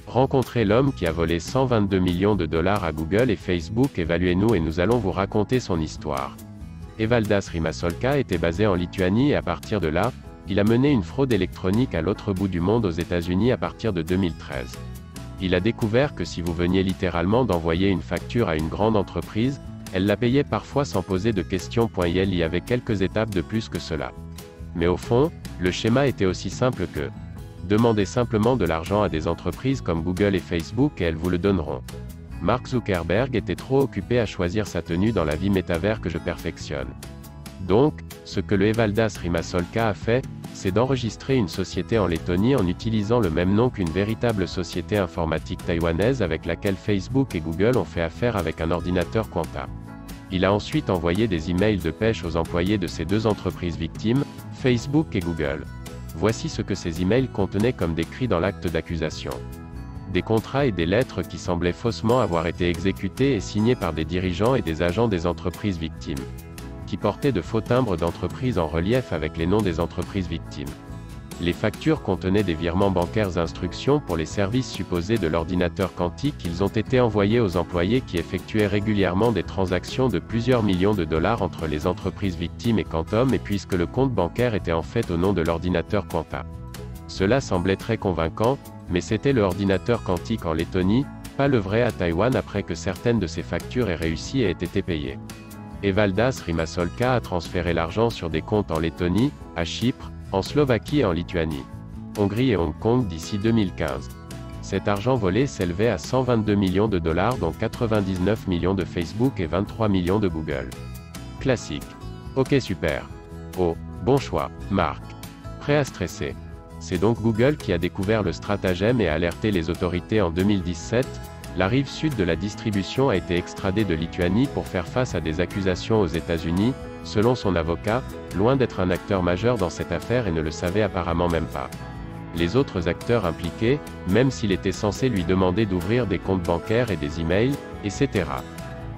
Rencontrez l'homme qui a volé 122 millions de dollars à Google et Facebook. Évaluez-nous et nous allons vous raconter son histoire. Evaldas Rimasolka était basé en Lituanie et à partir de là, il a mené une fraude électronique à l'autre bout du monde aux États-Unis à partir de 2013. Il a découvert que si vous veniez littéralement d'envoyer une facture à une grande entreprise, elle la payait parfois sans poser de questions. Il y avait quelques étapes de plus que cela. Mais au fond, le schéma était aussi simple que demandez simplement de l'argent à des entreprises comme Google et Facebook et elles vous le donneront. Mark Zuckerberg était trop occupé à choisir sa tenue dans la vie métavers que je perfectionne. Donc, ce que le Evaldas Rimasolka a fait, c'est d'enregistrer une société en Lettonie en utilisant le même nom qu'une véritable société informatique taïwanaise avec laquelle Facebook et Google ont fait affaire avec un ordinateur Quanta. Il a ensuite envoyé des emails de pêche aux employés de ces deux entreprises victimes, Facebook et Google. Voici ce que ces emails contenaient comme décrit dans l'acte d'accusation. Des contrats et des lettres qui semblaient faussement avoir été exécutés et signés par des dirigeants et des agents des entreprises victimes, qui portaient de faux timbres d'entreprise en relief avec les noms des entreprises victimes. Les factures contenaient des virements bancaires instructions pour les services supposés de l'ordinateur quantique. Ils ont été envoyés aux employés qui effectuaient régulièrement des transactions de plusieurs millions de dollars entre les entreprises victimes et Quantum et puisque le compte bancaire était en fait au nom de l'ordinateur Quanta. Cela semblait très convaincant, mais c'était le ordinateur quantique en Lettonie, pas le vrai à Taïwan après que certaines de ces factures aient réussi et aient été payées. Evaldas Rimasolka a transféré l'argent sur des comptes en Lettonie, à Chypre, en Slovaquie et en Lituanie, Hongrie et Hong Kong d'ici 2015. Cet argent volé s'élevait à 122 millions de dollars dont 99 millions de Facebook et 23 millions de Google. Classique. Ok super. Oh, bon choix, Marc. Prêt à stresser. C'est donc Google qui a découvert le stratagème et a alerté les autorités en 2017. La rive sud de la distribution a été extradée de Lituanie pour faire face à des accusations aux États-Unis, selon son avocat, loin d'être un acteur majeur dans cette affaire et ne le savait apparemment même pas. Les autres acteurs impliqués, même s'il était censé lui demander d'ouvrir des comptes bancaires et des emails, etc.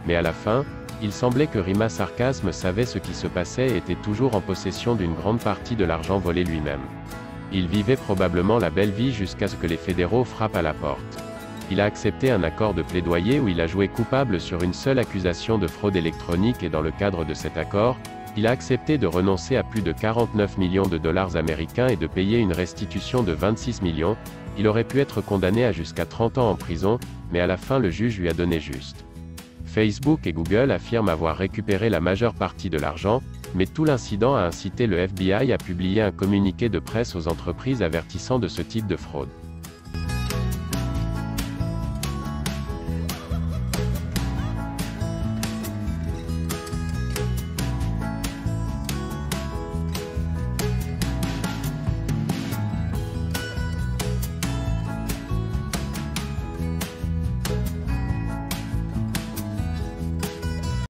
Mais à la fin, il semblait que Rima Sarkasme savait ce qui se passait et était toujours en possession d'une grande partie de l'argent volé lui-même. Il vivait probablement la belle vie jusqu'à ce que les fédéraux frappent à la porte. Il a accepté un accord de plaidoyer où il a joué coupable sur une seule accusation de fraude électronique et dans le cadre de cet accord, il a accepté de renoncer à plus de 49 millions de dollars américains et de payer une restitution de 26 millions. Il aurait pu être condamné à jusqu'à 30 ans en prison, mais à la fin le juge lui a donné juste. Facebook et Google affirment avoir récupéré la majeure partie de l'argent, mais tout l'incident a incité le FBI à publier un communiqué de presse aux entreprises avertissant de ce type de fraude.